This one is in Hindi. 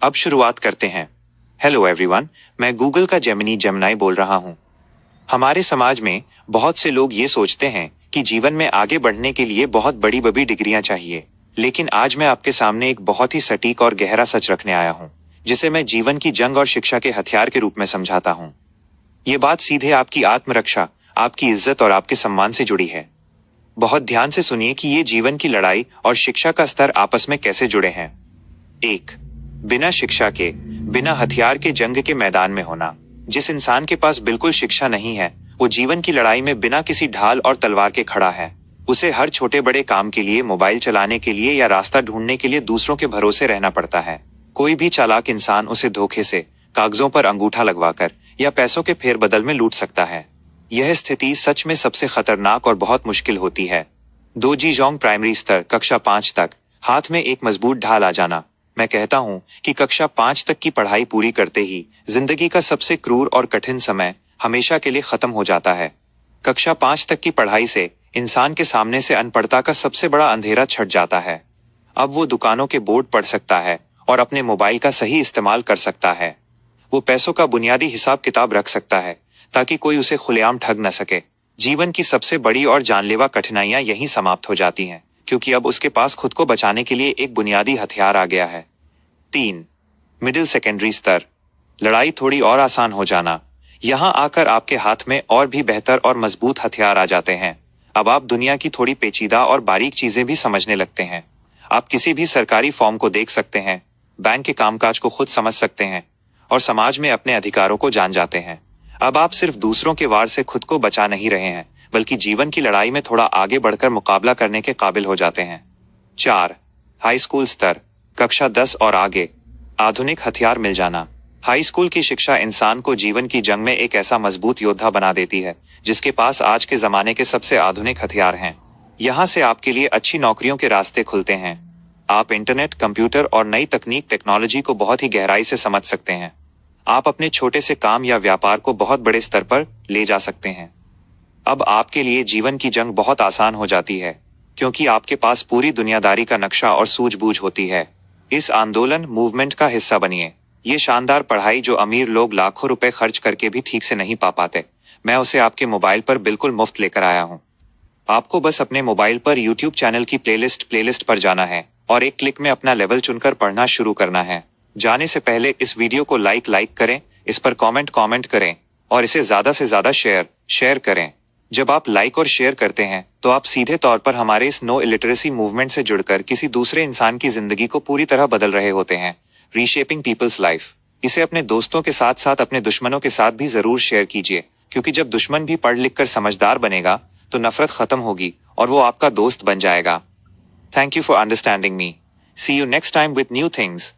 अब शुरुआत करते हैं। हेलो एवरीवन, मैं गूगल का जेमिनी बोल रहा हूँ। हमारे समाज में बहुत से लोग ये सोचते हैं कि जीवन में आगे बढ़ने के लिए बहुत बड़ी बड़ी डिग्रियां चाहिए, लेकिन आज मैं आपके सामने एक बहुत ही सटीक और गहरा सच रखने आया हूँ, जिसे मैं जीवन की जंग और शिक्षा के हथियार के रूप में समझाता हूँ। ये बात सीधे आपकी आत्मरक्षा, आपकी इज्जत और आपके सम्मान से जुड़ी है। बहुत ध्यान से सुनिए कि ये जीवन की लड़ाई और शिक्षा का स्तर आपस में कैसे जुड़े हैं। 1. बिना शिक्षा के, बिना हथियार के जंग के मैदान में होना। जिस इंसान के पास बिल्कुल शिक्षा नहीं है, वो जीवन की लड़ाई में बिना किसी ढाल और तलवार के खड़ा है। उसे हर छोटे बड़े काम के लिए, मोबाइल चलाने के लिए या रास्ता ढूंढने के लिए दूसरों के भरोसे रहना पड़ता है। कोई भी चालाक इंसान उसे धोखे से, कागजों पर अंगूठा लगवाकर या पैसों के फेरबदल में लूट सकता है। यह स्थिति सच में सबसे खतरनाक और बहुत मुश्किल होती है। 2 जी प्राइमरी स्तर, कक्षा 5 तक, हाथ में एक मजबूत ढाल आ जाना। मैं कहता हूँ कि कक्षा 5 तक की पढ़ाई पूरी करते ही जिंदगी का सबसे क्रूर और कठिन समय हमेशा के लिए खत्म हो जाता है। कक्षा 5 तक की पढ़ाई से इंसान के सामने से अनपढ़ता का सबसे बड़ा अंधेरा छट जाता है। अब वो दुकानों के बोर्ड पढ़ सकता है और अपने मोबाइल का सही इस्तेमाल कर सकता है। वो पैसों का बुनियादी हिसाब किताब रख सकता है ताकि कोई उसे खुलेआम ठग न सके। जीवन की सबसे बड़ी और जानलेवा कठिनाइयां यहीं समाप्त हो जाती हैं, क्योंकि अब उसके पास खुद को बचाने के लिए एक बुनियादी हथियार आ गया है। 3. मिडिल सेकेंडरी स्तर, लड़ाई थोड़ी और आसान हो जाना। यहाँ आकर आपके हाथ में और भी बेहतर और मजबूत हथियार आ जाते हैं। अब आप दुनिया की थोड़ी पेचीदा और बारीक चीजें भी समझने लगते हैं। आप किसी भी सरकारी फॉर्म को देख सकते हैं, बैंक के कामकाज को खुद समझ सकते हैं और समाज में अपने अधिकारों को जान जाते हैं। अब आप सिर्फ दूसरों के वार से खुद को बचा नहीं रहे हैं, बल्कि जीवन की लड़ाई में थोड़ा आगे बढ़कर मुकाबला करने के काबिल हो जाते हैं। 4. हाई स्कूल स्तर, कक्षा 10 और आगे, आधुनिक हथियार मिल जाना। हाई स्कूल की शिक्षा इंसान को जीवन की जंग में एक ऐसा मजबूत योद्धा बना देती है जिसके पास आज के जमाने के सबसे आधुनिक हथियार हैं। यहाँ से आपके लिए अच्छी नौकरियों के रास्ते खुलते हैं। आप इंटरनेट, कंप्यूटर और नई तकनीक टेक्नोलॉजी को बहुत ही गहराई से समझ सकते हैं। आप अपने छोटे से काम या व्यापार को बहुत बड़े स्तर पर ले जा सकते हैं। अब आपके लिए जीवन की जंग बहुत आसान हो जाती है, क्योंकि आपके पास पूरी दुनियादारी का नक्शा और सूझबूझ होती है। इस आंदोलन मूवमेंट का हिस्सा बनिए। ये शानदार पढ़ाई जो अमीर लोग लाखों रुपए खर्च करके भी ठीक से नहीं पा पाते, मैं उसे आपके मोबाइल पर बिल्कुल मुफ्त लेकर आया हूँ। आपको बस अपने मोबाइल पर YouTube चैनल की प्लेलिस्ट पर जाना है और एक क्लिक में अपना लेवल चुनकर पढ़ना शुरू करना है। जाने से पहले इस वीडियो को लाइक करें, इस पर कमेंट करें और इसे ज्यादा से ज्यादा शेयर करें। जब आप लाइक और शेयर करते हैं तो आप सीधे तौर पर हमारे इस नो इलिटरेसी मूवमेंट से जुड़कर किसी दूसरे इंसान की जिंदगी को पूरी तरह बदल रहे होते हैं। Reshaping people's life. इसे अपने दोस्तों के साथ साथ अपने दुश्मनों के साथ भी जरूर शेयर कीजिए, क्योंकि जब दुश्मन भी पढ़ लिख कर समझदार बनेगा तो नफरत खत्म होगी और वो आपका दोस्त बन जाएगा। Thank you for understanding me. See you next time with new things.